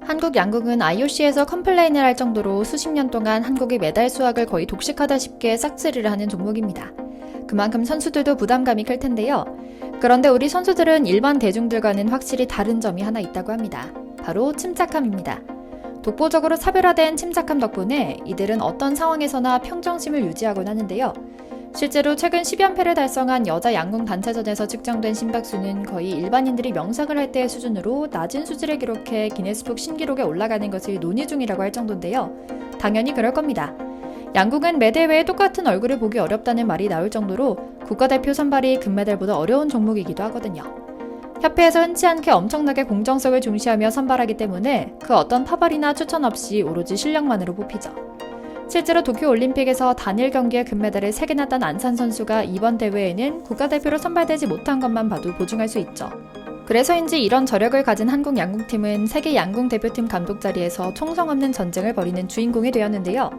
한국 양궁은 IOC에서 컴플레인을 할 정도로 수십 년 동안 한국이 메달 수확을 거의 독식하다시피 싹쓸이를 하는 종목입니다. 그만큼 선수들도 부담감이 클 텐데요. 그런데 우리 선수들은 일반 대중들과는 확실히 다른 점이 하나 있다고 합니다. 바로 침착함입니다. 독보적으로 차별화된 침착함 덕분에 이들은 어떤 상황에서나 평정심을 유지하곤 하는데요. 실제로 최근 10연패를 달성한 여자 양궁 단체전에서 측정된 심박수는 거의 일반인들이 명상을 할 때의 수준으로 낮은 수치를 기록해 기네스북 신기록에 올라가는 것을 논의 중이라고 할 정도인데요. 당연히 그럴 겁니다. 양궁은 매 대회에 똑같은 얼굴을 보기 어렵다는 말이 나올 정도로 국가대표 선발이 금메달보다 어려운 종목이기도 하거든요. 협회에서 흔치 않게 엄청나게 공정성을 중시하며 선발하기 때문에 그 어떤 파벌이나 추천 없이 오로지 실력만으로 뽑히죠. 실제로 도쿄올림픽에서 단일 경기에 금메달을 3개나 딴 안산 선수가 이번 대회에는 국가대표로 선발되지 못한 것만 봐도 보증할 수 있죠. 그래서인지 이런 저력을 가진 한국 양궁팀은 세계 양궁 대표팀 감독 자리에서 총성 없는 전쟁을 벌이는 주인공이 되었는데요.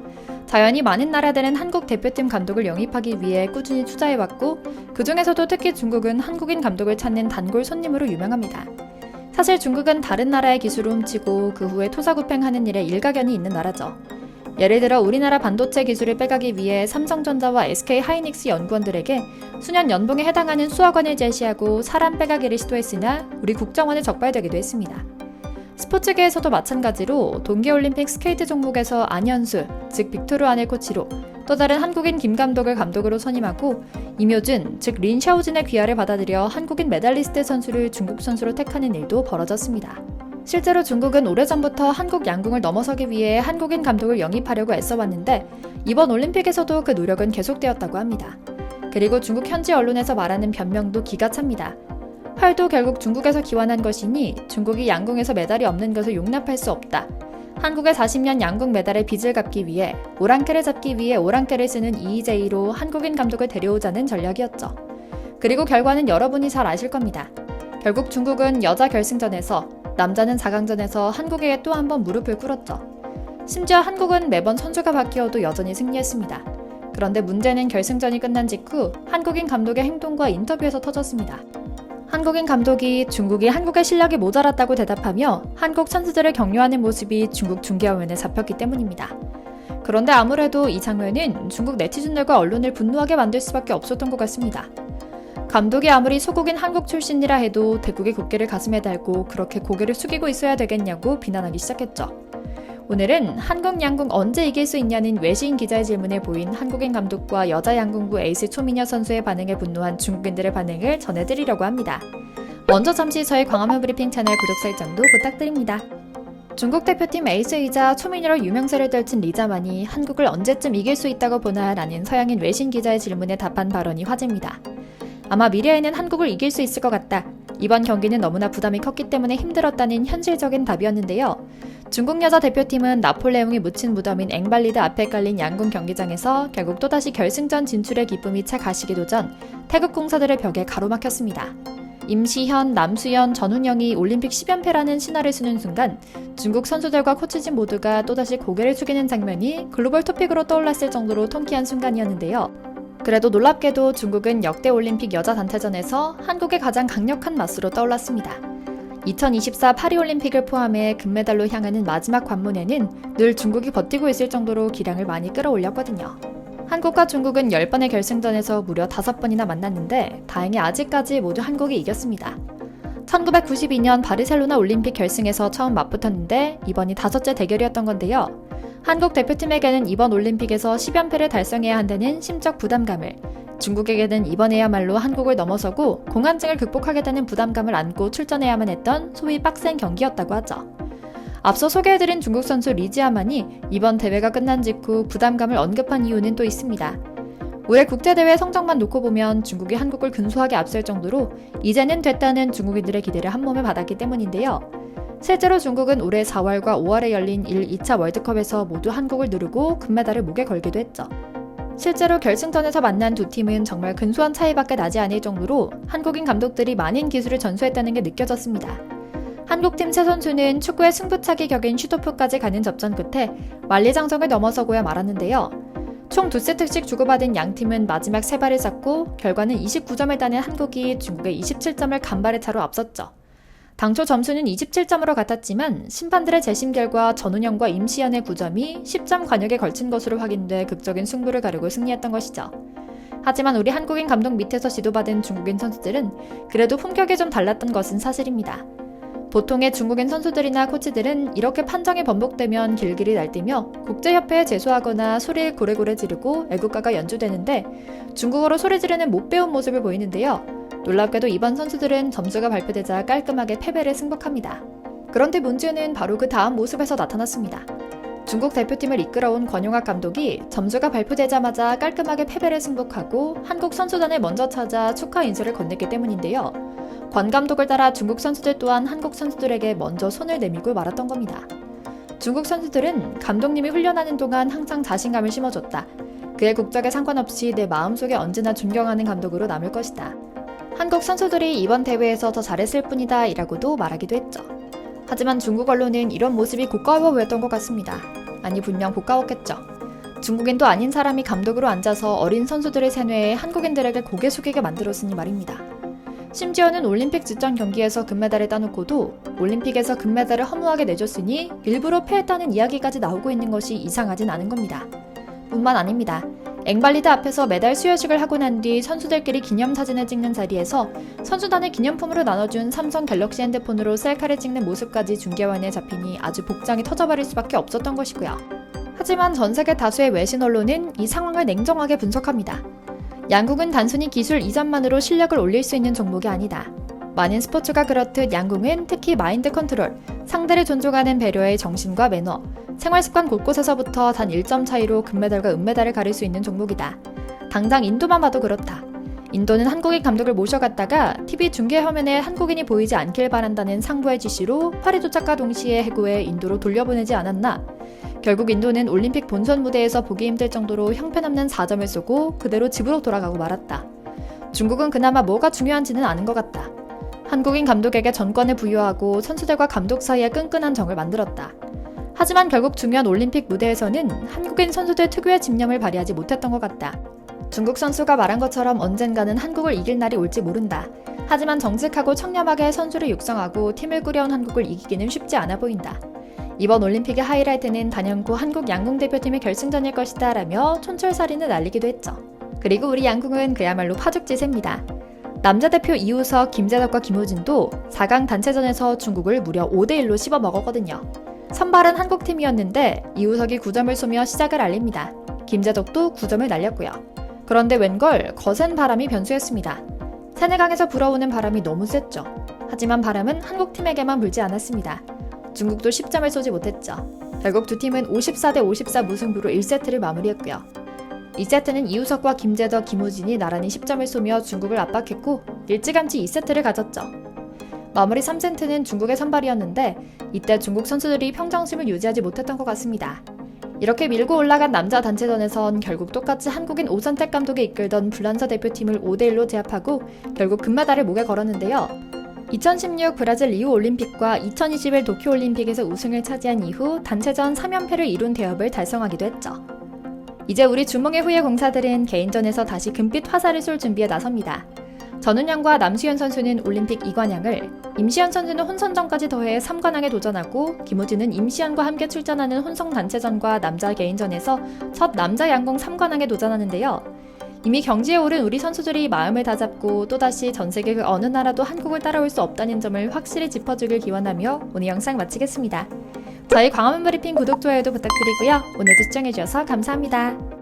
자연히 많은 나라들은 한국 대표팀 감독을 영입하기 위해 꾸준히 투자해왔고 그 중에서도 특히 중국은 한국인 감독을 찾는 단골 손님으로 유명합니다. 사실 중국은 다른 나라의 기술을 훔치고 그 후에 토사구팽하는 일에 일가견이 있는 나라죠. 예를 들어 우리나라 반도체 기술을 빼가기 위해 삼성전자와 SK하이닉스 연구원들에게 수년 연봉에 해당하는 수억원을 제시하고 사람 빼가기를 시도했으나 우리 국정원에 적발되기도 했습니다. 스포츠계에서도 마찬가지로 동계올림픽 스케이트 종목에서 안현수, 즉 빅토르 아넬 코치로 또 다른 한국인 김 감독을 감독으로 선임하고 임효준, 즉 린 샤오진의 귀하를 받아들여 한국인 메달리스트 선수를 중국 선수로 택하는 일도 벌어졌습니다. 실제로 중국은 오래전부터 한국 양궁을 넘어서기 위해 한국인 감독을 영입하려고 애써왔는데 이번 올림픽에서도 그 노력은 계속되었다고 합니다. 그리고 중국 현지 언론에서 말하는 변명도 기가 찹니다. 활도 결국 중국에서 기원한 것이니 중국이 양궁에서 메달이 없는 것을 용납할 수 없다. 한국의 40년 양궁 메달의 빚을 갚기 위해 오랑캐를 잡기 위해 오랑캐를 쓰는 EJ로 한국인 감독을 데려오자는 전략이었죠. 그리고 결과는 여러분이 잘 아실 겁니다. 결국 중국은 여자 결승전에서 남자는 4강전에서 한국에게 또 한 번 무릎을 꿇었죠. 심지어 한국은 매번 선수가 바뀌어도 여전히 승리했습니다. 그런데 문제는 결승전이 끝난 직후 한국인 감독의 행동과 인터뷰에서 터졌습니다. 한국인 감독이 중국이 한국의 실력이 모자랐다고 대답하며 한국 선수들을 격려하는 모습이 중국 중계화면에 잡혔기 때문입니다. 그런데 아무래도 이 장면은 중국 네티즌들과 언론을 분노하게 만들 수밖에 없었던 것 같습니다. 감독이 아무리 소국인 한국 출신이라 해도 대국의 국기를 가슴에 달고 그렇게 고개를 숙이고 있어야 되겠냐고 비난하기 시작했죠. 오늘은 한국 양궁 언제 이길 수 있냐는 외신 기자의 질문에 보인 한국인 감독과 여자 양궁부 에이스 초미녀 선수의 반응에 분노한 중국인들의 반응을 전해드리려고 합니다. 먼저 잠시 저희 광화문 브리핑 채널 구독 설정도 부탁드립니다. 중국 대표팀 에이스이자 초미녀로 유명세를 떨친 리자만이 한국을 언제쯤 이길 수 있다고 보나 라는 서양인 외신 기자의 질문에 답한 발언이 화제입니다. 아마 미래에는 한국을 이길 수 있을 것 같다. 이번 경기는 너무나 부담이 컸기 때문에 힘들었다는 현실적인 답이었는데요. 중국 여자 대표팀은 나폴레옹이 묻힌 무덤인 앵발리드 앞에 깔린 양궁 경기장에서 결국 또다시 결승전 진출의 기쁨이 차 가시기도 전 태극 공사들의 벽에 가로막혔습니다. 임시현, 남수연, 전훈영이 올림픽 10연패라는 신화를 쓰는 순간 중국 선수들과 코치진 모두가 또다시 고개를 숙이는 장면이 글로벌 토픽으로 떠올랐을 정도로 통쾌한 순간이었는데요. 그래도 놀랍게도 중국은 역대 올림픽 여자 단체전에서 한국의 가장 강력한 맞수로 떠올랐습니다. 2024 파리올림픽을 포함해 금메달로 향하는 마지막 관문에는 늘 중국이 버티고 있을 정도로 기량을 많이 끌어올렸거든요. 한국과 중국은 10번의 결승전에서 무려 5번이나 만났는데 다행히 아직까지 모두 한국이 이겼습니다. 1992년 바르셀로나 올림픽 결승에서 처음 맞붙었는데 이번이 5째 대결이었던 건데요. 한국 대표팀에게는 이번 올림픽에서 10연패를 달성해야 한다는 심적 부담감을, 중국에게는 이번에야말로 한국을 넘어서고 공안증을 극복하겠다는 부담감을 안고 출전해야만 했던 소위 빡센 경기였다고 하죠. 앞서 소개해드린 중국 선수 리지아만이 이번 대회가 끝난 직후 부담감을 언급한 이유는 또 있습니다. 올해 국제대회 성적만 놓고 보면 중국이 한국을 근소하게 앞설 정도로 이제는 됐다는 중국인들의 기대를 한몸에 받았기 때문인데요. 실제로 중국은 올해 4월과 5월에 열린 2차 월드컵에서 모두 한국을 누르고 금메달을 목에 걸기도 했죠. 실제로 결승전에서 만난 두 팀은 정말 근소한 차이밖에 나지 않을 정도로 한국인 감독들이 많은 기술을 전수했다는 게 느껴졌습니다. 한국팀 세 선수는 축구의 승부차기 격인 슈토프까지 가는 접전 끝에 만리장성을 넘어서고야 말았는데요. 총 2세트씩 주고받은 양 팀은 마지막 3발을 쐈고 결과는 29점을 따낸 한국이 중국의 27점을 간발의 차로 앞섰죠. 당초 점수는 27점으로 같았지만 심판들의 재심 결과 전운영과 임시연의 9점이 10점 관역에 걸친 것으로 확인돼 극적인 승부를 가르고 승리했던 것이죠. 하지만 우리 한국인 감독 밑에서 지도받은 중국인 선수들은 그래도 품격이 좀 달랐던 것은 사실입니다. 보통의 중국인 선수들이나 코치들은 이렇게 판정이 번복되면 길길이 날뛰며 국제협회에 제소하거나 소리를 고래고래 지르고 애국가가 연주되는데 중국어로 소리 지르는 못 배운 모습을 보이는데요. 놀랍게도 이번 선수들은 점수가 발표되자 깔끔하게 패배를 승복합니다. 그런데 문제는 바로 그 다음 모습에서 나타났습니다. 중국 대표팀을 이끌어온 권용학 감독이 점수가 발표되자마자 깔끔하게 패배를 승복하고 한국 선수단을 먼저 찾아 축하 인사를 건넸기 때문인데요. 권 감독을 따라 중국 선수들 또한 한국 선수들에게 먼저 손을 내밀고 말았던 겁니다. 중국 선수들은 감독님이 훈련하는 동안 항상 자신감을 심어줬다. 그의 국적에 상관없이 내 마음속에 언제나 존경하는 감독으로 남을 것이다. 한국 선수들이 이번 대회에서 더 잘했을 뿐이다 이라고도 말하기도 했죠. 하지만 중국 언론은 이런 모습이 고가워 보였던 것 같습니다. 아니 분명 고가웠겠죠. 중국인도 아닌 사람이 감독으로 앉아서 어린 선수들의 세뇌에 한국인들에게 고개 숙이게 만들었으니 말입니다. 심지어는 올림픽 직전 경기에서 금메달을 따놓고도 올림픽에서 금메달을 허무하게 내줬으니 일부러 패했다는 이야기까지 나오고 있는 것이 이상하진 않은 겁니다. 뿐만 아닙니다. 앵발리드 앞에서 메달 수여식을 하고 난 뒤 선수들끼리 기념사진을 찍는 자리에서 선수단의 기념품으로 나눠준 삼성 갤럭시 핸드폰으로 셀카를 찍는 모습까지 중계화면에 잡히니 아주 복장이 터져버릴 수밖에 없었던 것이고요. 하지만 전 세계 다수의 외신 언론은 이 상황을 냉정하게 분석합니다. 양궁은 단순히 기술 이전만으로 실력을 올릴 수 있는 종목이 아니다. 많은 스포츠가 그렇듯 양궁은 특히 마인드 컨트롤, 상대를 존중하는 배려의 정신과 매너, 생활습관 곳곳에서부터 단 1점 차이로 금메달과 은메달을 가릴 수 있는 종목이다. 당장 인도만 봐도 그렇다. 인도는 한국인 감독을 모셔갔다가 TV 중계 화면에 한국인이 보이지 않길 바란다는 상부의 지시로 파리 도착과 동시에 해고해 인도로 돌려보내지 않았나? 결국 인도는 올림픽 본선 무대에서 보기 힘들 정도로 형편없는 4점을 쏘고 그대로 집으로 돌아가고 말았다. 중국은 그나마 뭐가 중요한지는 아는 것 같다. 한국인 감독에게 전권을 부여하고 선수들과 감독 사이에 끈끈한 정을 만들었다. 하지만 결국 중요한 올림픽 무대에서는 한국인 선수들 특유의 집념을 발휘하지 못했던 것 같다. 중국 선수가 말한 것처럼 언젠가는 한국을 이길 날이 올지 모른다. 하지만 정직하고 청렴하게 선수를 육성하고 팀을 꾸려온 한국을 이기기는 쉽지 않아 보인다. 이번 올림픽의 하이라이트는 단연코 한국 양궁 대표팀의 결승전일 것이다 라며 촌철살인을 날리기도 했죠. 그리고 우리 양궁은 그야말로 파죽지세입니다. 남자 대표 이우석, 김재덕과 김우진도 4강 단체전에서 중국을 무려 5대1로 씹어먹었거든요. 선발은 한국팀이었는데 이우석이 9점을 쏘며 시작을 알립니다. 김재덕도 9점을 날렸고요. 그런데 웬걸 거센 바람이 변수였습니다. 세네강에서 불어오는 바람이 너무 셌죠. 하지만 바람은 한국팀에게만 불지 않았습니다. 중국도 10점을 쏘지 못했죠. 결국 두 팀은 54대 54 무승부로 1세트를 마무리했고요. 2세트는 이우석과 김재덕, 김우진이 나란히 10점을 쏘며 중국을 압박했고 일찌감치 2세트를 가졌죠. 마무리 3세트는 중국의 선발이었는데 이때 중국 선수들이 평정심을 유지하지 못했던 것 같습니다. 이렇게 밀고 올라간 남자 단체전에선 결국 똑같이 한국인 오선택 감독이 이끌던 불란서 대표팀을 5대1로 제압하고 결국 금메달을 목에 걸었는데요. 2016 브라질 리우올림픽과 2021 도쿄올림픽에서 우승을 차지한 이후 단체전 3연패를 이룬 대업을 달성하기도 했죠. 이제 우리 주몽의 후예 공사들은 개인전에서 다시 금빛 화살을 쏠 준비에 나섭니다. 전운영과 남수현 선수는 올림픽 2관왕을, 임시현 선수는 혼선전까지 더해 3관왕에 도전하고 김우진은 임시현과 함께 출전하는 혼성 단체전과 남자 개인전에서 첫 남자 양궁 3관왕에 도전하는데요. 이미 경지에 오른 우리 선수들이 마음을 다잡고 또다시 전세계 그 어느 나라도 한국을 따라올 수 없다는 점을 확실히 짚어주길 기원하며 오늘 영상 마치겠습니다. 저희 광화문 브리핑 구독, 좋아요도 부탁드리고요. 오늘도 시청해주셔서 감사합니다.